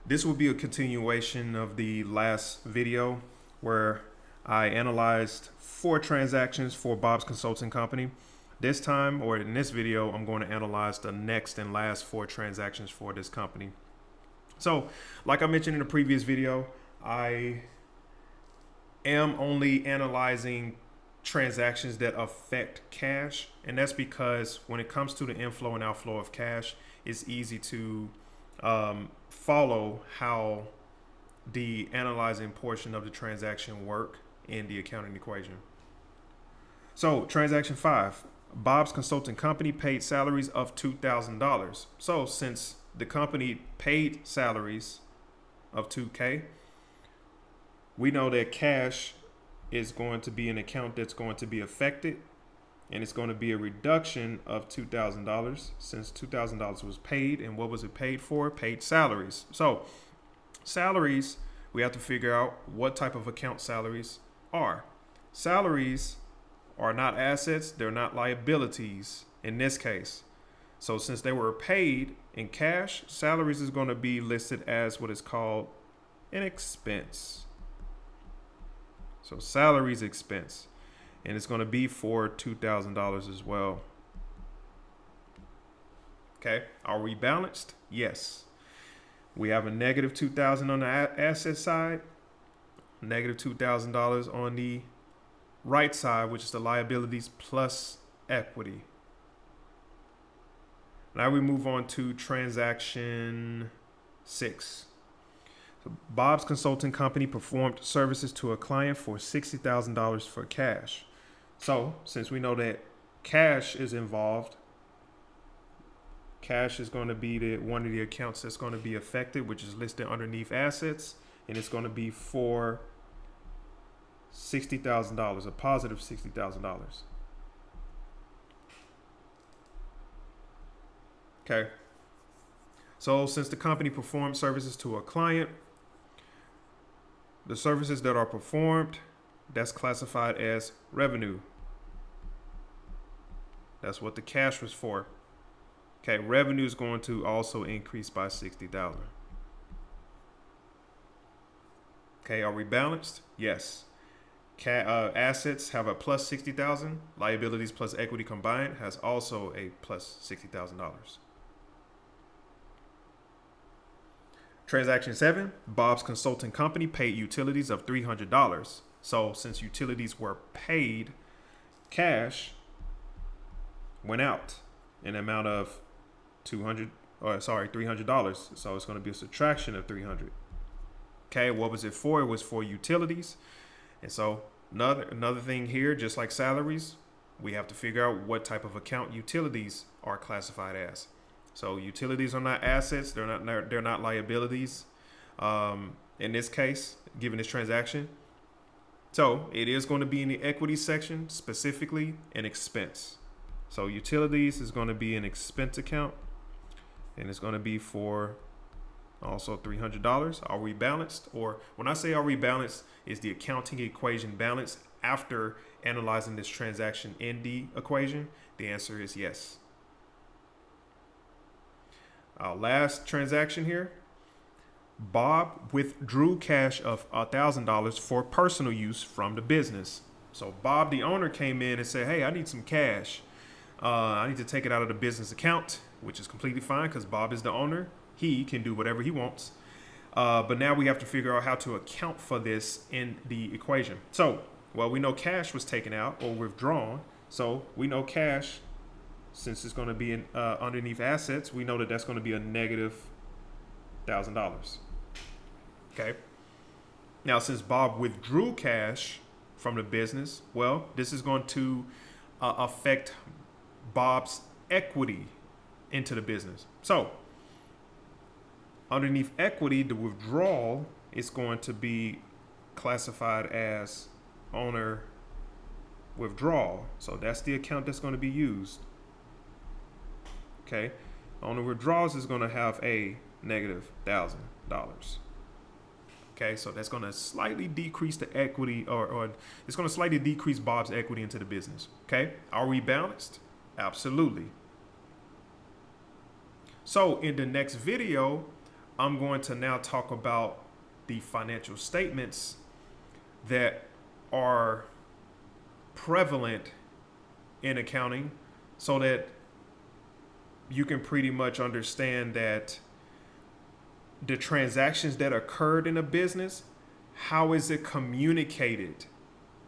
This will be a continuation of the last video where I analyzed 4 transactions for Bob's Consulting Company. This time, or in this video, I'm going to analyze the next and last 4 transactions for this company. So, like I mentioned in the previous video, I am only analyzing transactions that affect cash, and that's because when it comes to the inflow and outflow of cash, it's easy to follow how the analyzing portion of the transaction work in the accounting equation. So transaction 5, Bob's Consulting Company paid salaries of $2,000. So since the company paid salaries of 2K, we know that cash is going to be an account that's going to be affected, and it's going to be a reduction of $2,000 since $2,000 was paid. And what was it paid for? Paid salaries. So salaries, we have to figure out what type of account salaries are. Salaries are not assets, they're not liabilities in this case. So since they were paid in cash, salaries is going to be listed as what is called an expense. So salaries expense. And it's going to be for $2,000 as well. Okay, are we balanced? Yes. We have a negative $2,000 on the asset side, negative $2,000 on the right side, which is the liabilities plus equity. Now we move on to transaction 6. So Bob's Consulting Company performed services to a client for $60,000 for cash. So since we know that cash is involved, cash is going to be one of the accounts that's going to be affected, which is listed underneath assets, and it's going to be for $60,000, a positive $60,000. Okay. So since the company performed services to a client, the services that are performed, that's classified as revenue. That's what the cash was for. Okay, revenue is going to also increase by $60,000. Okay, are we balanced? Yes. Assets have a plus $60,000. Liabilities plus equity combined has also a plus $60,000. Transaction 7, Bob's Consulting Company paid utilities of $300. So since utilities were paid, cash went out in an amount of $300. So it's going to be a subtraction of $300. Okay, what was it for? It was for utilities. And so another thing here, just like salaries, we have to figure out what type of account utilities are classified as. So utilities are not assets; they're not liabilities. In this case, given this transaction, so it is going to be in the equity section, specifically an expense. So utilities is going to be an expense account, and it's going to be for also $300. Are we balanced? Or when I say are we balanced, is the accounting equation balanced after analyzing this transaction in the equation? The answer is yes. Our last transaction here, Bob withdrew cash of $1,000 for personal use from the business. So Bob, the owner, came in and said, hey, I need some cash. I need to take it out of the business account, which is completely fine because Bob is the owner. He can do whatever he wants. But now we have to figure out how to account for this in the equation. So, well, we know cash was taken out or withdrawn. So we know cash, since it's going to be underneath assets, we know that that's going to be a negative $1,000. Okay. Now, since Bob withdrew cash from the business, well, this is going to affect Bob's equity into the business. So underneath equity, the withdrawal is going to be classified as owner withdrawal. So that's the account that's going to be used. Okay. Owner withdrawals is going to have a negative $1,000. Okay, so that's going to slightly decrease the equity, or it's going to slightly decrease Bob's equity into the business. Okay, are we balanced? Absolutely. So in the next video, I'm going to now talk about the financial statements that are prevalent in accounting so that you can pretty much understand that the transactions that occurred in a business, how is it communicated?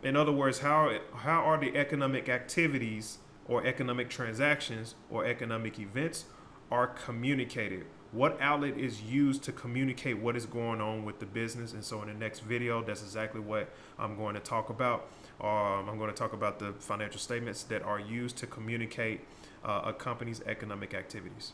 In other words, how are the economic activities or economic transactions or economic events are communicated? What outlet is used to communicate what is going on with the business? And so in the next video, that's exactly what I'm going to talk about. I'm going to talk about the financial statements that are used to communicate a company's economic activities.